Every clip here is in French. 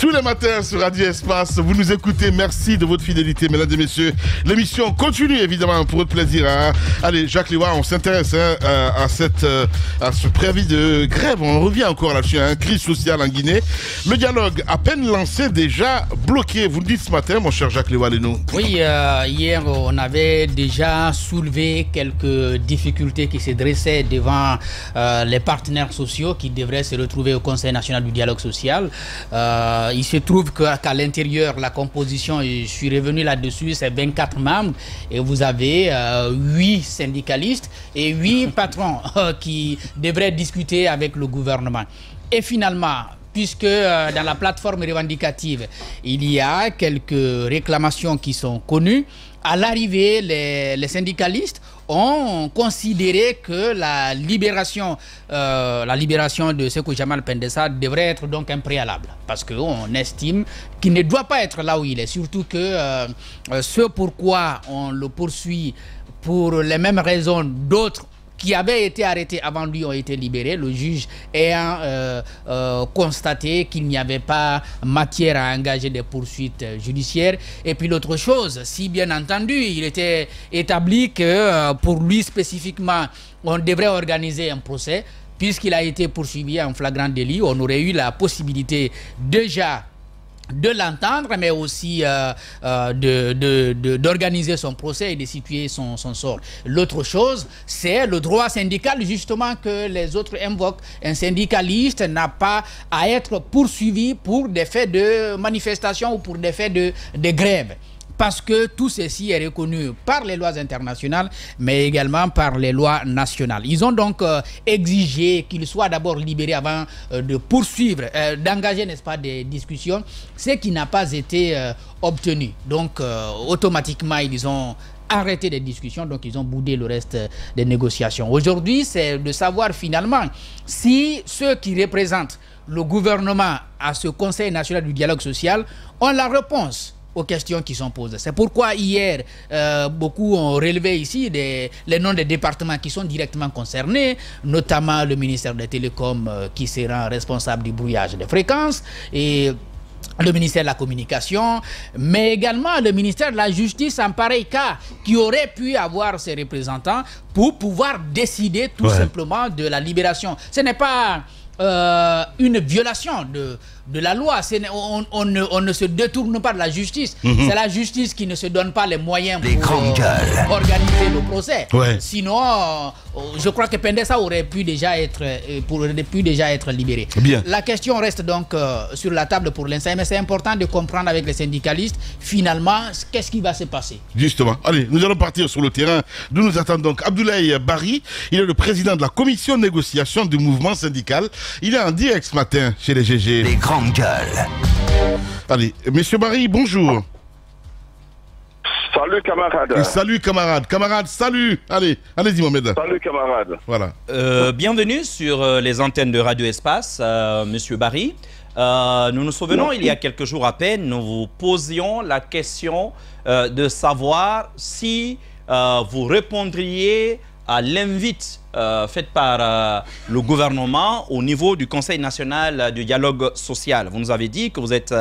Tous les matins sur Radio Espace, vous nous écoutez. Merci de votre fidélité, mesdames et messieurs. L'émission continue évidemment pour votre plaisir. Hein. Allez, Jacques Lewa, on s'intéresse à ce préavis de grève. On revient encore là-dessus. Hein. Crise sociale en Guinée. Le dialogue, à peine lancé, déjà bloqué. Vous le dites ce matin, mon cher Jacques Lewa Leno. Oui, hier, on avait déjà soulevé quelques difficultés qui se dressaient devant les partenaires sociaux qui devraient se retrouver au Conseil national du dialogue social. Il se trouve qu'à l'intérieur, la composition, je suis revenu là-dessus, c'est 24 membres et vous avez 8 syndicalistes et 8 patrons qui devraient discuter avec le gouvernement. Et finalement, puisque dans la plateforme revendicative, il y a quelques réclamations qui sont connues, à l'arrivée, les syndicalistes ont considéré que la libération de Sékou Jamal Pendessa devrait être donc un préalable. Parce qu'on estime qu'il ne doit pas être là où il est. Surtout que ce pourquoi on le poursuit pour les mêmes raisons d'autres qui avaient été arrêtés avant lui ont été libérés, le juge ayant constaté qu'il n'y avait pas matière à engager des poursuites judiciaires. Et puis l'autre chose, si bien entendu, il était établi que pour lui spécifiquement, on devrait organiser un procès, puisqu'il a été poursuivi en flagrant délit, on aurait eu la possibilité déjà de l'entendre, mais aussi d'organiser son procès et de situer son sort. L'autre chose, c'est le droit syndical, justement, que les autres invoquent. Un syndicaliste n'a pas à être poursuivi pour des faits de manifestation ou pour des faits de grève. Parce que tout ceci est reconnu par les lois internationales, mais également par les lois nationales. Ils ont donc exigé qu'il soit d'abord libéré avant de poursuivre, d'engager, n'est-ce pas, des discussions, ce qui n'a pas été obtenu. Donc, automatiquement, ils ont arrêté les discussions, donc ils ont boudé le reste des négociations. Aujourd'hui, c'est de savoir finalement si ceux qui représentent le gouvernement à ce Conseil national du dialogue social ont la réponse aux questions qui sont posées. C'est pourquoi hier, beaucoup ont relevé ici les noms des départements qui sont directement concernés, notamment le ministère des Télécoms qui sera responsable du brouillage des fréquences et le ministère de la Communication, mais également le ministère de la Justice en pareil cas, qui aurait pu avoir ses représentants pour pouvoir décider tout simplement de la libération. Ce n'est pas une violation de la loi. On ne se détourne pas de la justice. C'est la justice qui ne se donne pas les moyens pour organiser le procès. Sinon, je crois que Pendessa aurait pu déjà être libéré. Bien. La question reste donc sur la table pour l'instant, mais c'est important de comprendre avec les syndicalistes, finalement, qu'est-ce qui va se passer. Justement. Allez, nous allons partir sur le terrain d'où nous attend donc Abdoulaye Bari. Il est le président de la commission de négociation du mouvement syndical. Il est en direct ce matin chez les GG. Les grandes gueules. Allez, monsieur Bari, bonjour. Salut camarade. Salut camarade. Camarade, salut. Allez, allez-y Mohamed. Salut camarade. Voilà. Bienvenue sur les antennes de Radio Espace, monsieur Bari. Nous nous souvenons, il y a quelques jours à peine, nous vous posions la question de savoir si vous répondriez à l'invite faite par le gouvernement au niveau du Conseil national du dialogue social. Vous nous avez dit que vous êtes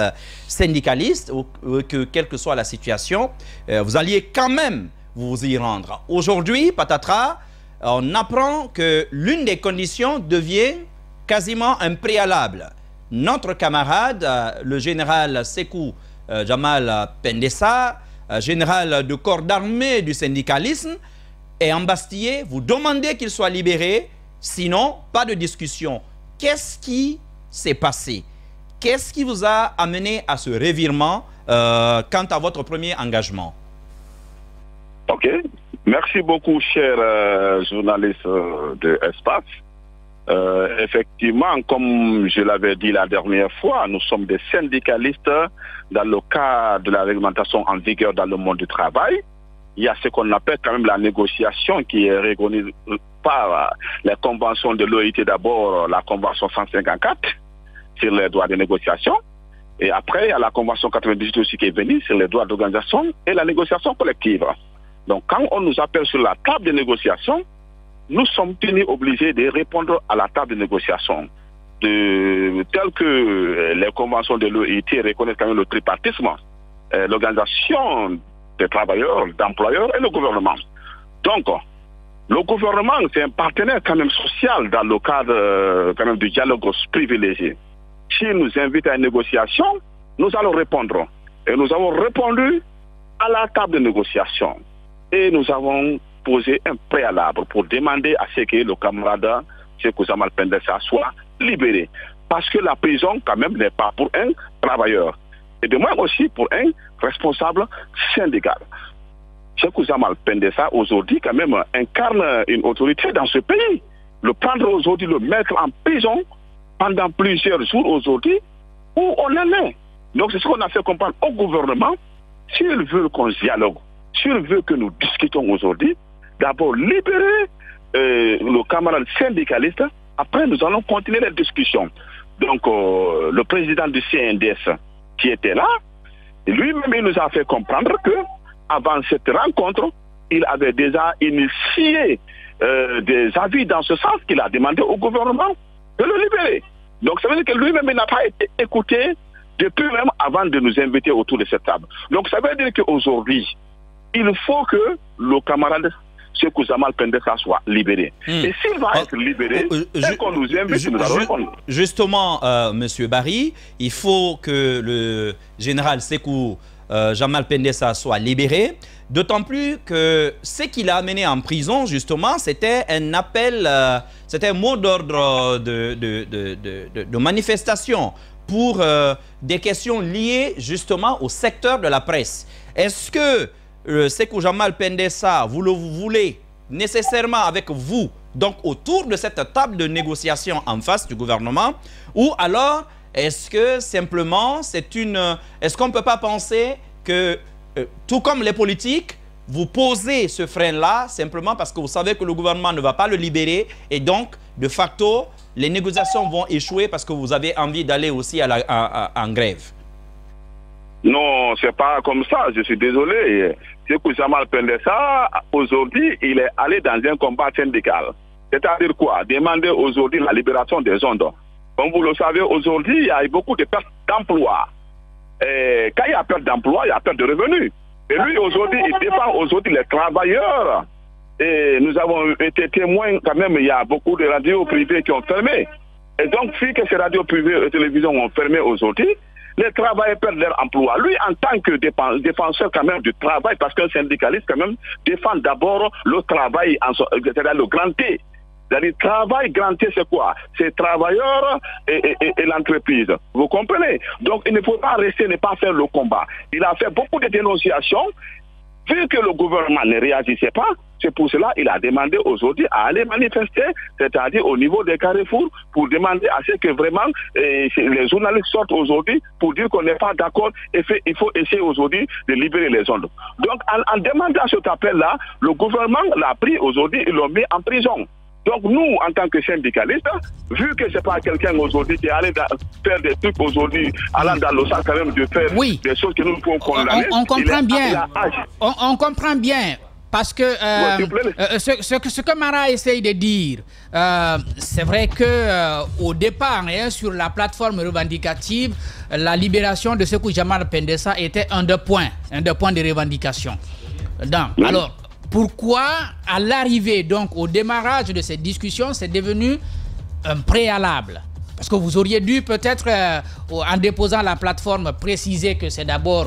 syndicaliste, ou que quelle que soit la situation, vous alliez quand même vous y rendre. Aujourd'hui, patatras, on apprend que l'une des conditions devient quasiment un préalable. Notre camarade, le général Sékou Jamal Pendessa, général de corps d'armée du syndicalisme, est embastillé, vous demandez qu'il soit libéré, sinon, pas de discussion. Qu'est-ce qui s'est passé? Qu'est-ce qui vous a amené à ce revirement quant à votre premier engagement? Ok. Merci beaucoup, cher journaliste de Espace. Effectivement, comme je l'avais dit la dernière fois, nous sommes des syndicalistes dans le cadre de la réglementation en vigueur dans le monde du travail. Il y a ce qu'on appelle quand même la négociation qui est reconnue par les conventions de l'OIT, d'abord la convention 154 sur les droits de négociation, et après il y a la convention 98 aussi qui est venue sur les droits d'organisation et la négociation collective. Donc quand on nous appelle sur la table de négociation, nous sommes tenus obligés de répondre à la table de négociation. tel que les conventions de l'OIT reconnaissent quand même le tripartisme, l'organisation des travailleurs, d'employeurs et le gouvernement. Donc, le gouvernement, c'est un partenaire quand même social dans le cadre quand même du dialogue privilégié. S'il nous invite à une négociation, nous allons répondre. Et nous avons répondu à la table de négociation. Et nous avons posé un préalable pour demander à ce que le camarade Sékou Jamal Pendessa soit libéré. Parce que la prison, quand même, n'est pas pour un travailleur. Et de même aussi pour un responsable syndical. Sékou Jamal Pendessa, aujourd'hui, quand même, incarne une autorité dans ce pays. Le prendre aujourd'hui, le mettre en prison pendant plusieurs jours aujourd'hui, où on en est. Donc c'est ce qu'on a fait comprendre au gouvernement. S'il veut qu'on dialogue, s'il veut que nous discutons aujourd'hui, d'abord libérer le camarade syndicaliste, après nous allons continuer la discussion. Donc le président du CNDS qui était là, lui-même il nous a fait comprendre que avant cette rencontre, il avait déjà initié des avis dans ce sens qu'il a demandé au gouvernement de le libérer. Donc ça veut dire que lui-même n'a pas été écouté depuis même avant de nous inviter autour de cette table. Donc ça veut dire qu'aujourd'hui, il faut que le camarade Sékou Jamal Pendessa soit libéré. Et s'il va être libéré, dès qu'on nous invite, nous allons répondre. Justement, Monsieur Barry, il faut que le général Sékou Jamal Pendessa soit libéré, d'autant plus que ce qu'il a amené en prison, justement, c'était un appel, c'était un mot d'ordre de manifestation pour des questions liées justement au secteur de la presse. Est-ce que Sékou Jamal Pendessa, vous le voulez nécessairement avec vous, donc autour de cette table de négociation en face du gouvernement, ou alors est-ce que simplement c'est une... Est-ce qu'on ne peut pas penser que, tout comme les politiques, vous posez ce frein-là simplement parce que vous savez que le gouvernement ne va pas le libérer et donc, de facto, les négociations vont échouer parce que vous avez envie d'aller aussi en grève? Non, c'est pas comme ça, je suis désolé. Sékou Jamal Pendessa, aujourd'hui, il est allé dans un combat syndical. C'est-à-dire quoi? Demander aujourd'hui la libération des ondes. Comme vous le savez, aujourd'hui, il y a beaucoup de pertes d'emploi. Et quand il y a perte d'emploi, il y a perte de revenus. Et lui, aujourd'hui, il défend aujourd'hui les travailleurs. Et nous avons été témoins, quand même, il y a beaucoup de radios privées qui ont fermé. Et donc, vu que ces radios privées et télévisions ont fermé aujourd'hui, les travailleurs perdent leur emploi. Lui, en tant que défenseur quand même du travail, parce qu'un syndicaliste quand même défend d'abord le travail, c'est-à-dire le grand T. C'est-à-dire travail grand T, c'est quoi? C'est travailleurs et l'entreprise. Vous comprenez? Donc, il ne faut pas rester, ne pas faire le combat. Il a fait beaucoup de dénonciations. Vu que le gouvernement ne réagissait pas, c'est pour cela qu'il a demandé aujourd'hui à aller manifester, c'est-à-dire au niveau des carrefours, pour demander à ce que vraiment les journalistes sortent aujourd'hui pour dire qu'on n'est pas d'accord et il faut essayer aujourd'hui de libérer les ondes. Donc en demandant cet appel-là, le gouvernement l'a pris aujourd'hui, il l'a mis en prison. Donc nous, en tant que syndicalistes, vu que c'est pas quelqu'un aujourd'hui qui est allé faire des trucs aujourd'hui, allant dans le sens quand même de faire des choses que nous pouvons condamner. On comprend bien. On comprend bien. Parce que ce que Mara essaye de dire, c'est vrai que au départ, sur la plateforme revendicative, la libération de Sékou Jamal Pendessa était un des points de revendication. Donc, alors, pourquoi, à l'arrivée, donc au démarrage de cette discussion, c'est devenu un préalable? Parce que vous auriez dû peut-être, en déposant la plateforme, préciser que c'est d'abord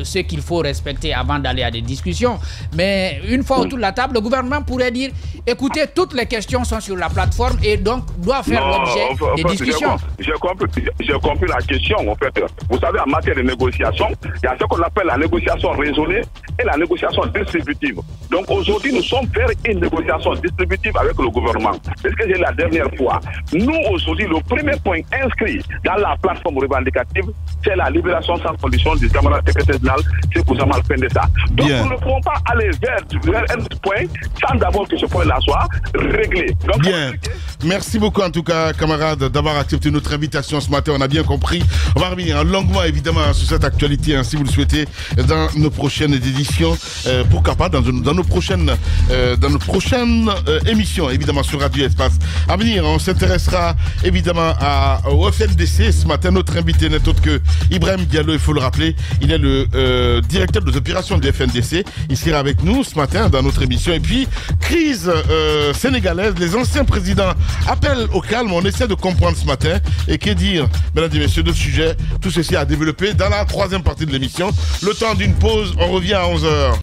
ce qu'il faut respecter avant d'aller à des discussions. Mais une fois autour de la table, le gouvernement pourrait dire, écoutez, toutes les questions sont sur la plateforme et donc doivent faire l'objet des discussions. J'ai compris la question, en fait. Vous savez, en matière de négociation, il y a ce qu'on appelle la négociation raisonnée et la négociation distributive. Donc aujourd'hui, nous sommes vers une négociation distributive avec le gouvernement. C'est ce que j'ai dit la dernière fois. Nous, aujourd'hui, le premier point inscrit dans la plateforme revendicative, c'est la libération sans condition du camarade secrétaire général Sékou Jamal Pendessa. Donc nous ne pouvons pas aller vers un point sans d'abord que ce point-là soit réglé. Donc, bien. Merci beaucoup en tout cas, camarades, d'avoir accepté notre invitation ce matin. On a bien compris. On va revenir longuement évidemment sur cette actualité, si vous le souhaitez, dans nos prochaines éditions. Pourquoi pas dans nos prochaines émissions, évidemment sur Radio Espace. À venir, on s'intéressera évidemment au FNDC ce matin. Notre invité n'est autre que Ibrahim Diallo, il faut le rappeler. Il est le directeur des opérations du FNDC. Il sera avec nous ce matin dans notre émission. Et puis, crise sénégalaise. Les anciens présidents appellent au calme. On essaie de comprendre ce matin. Et que dire, mesdames et messieurs, de sujet. Tout ceci à développer dans la troisième partie de l'émission. Le temps d'une pause. On revient à 11h.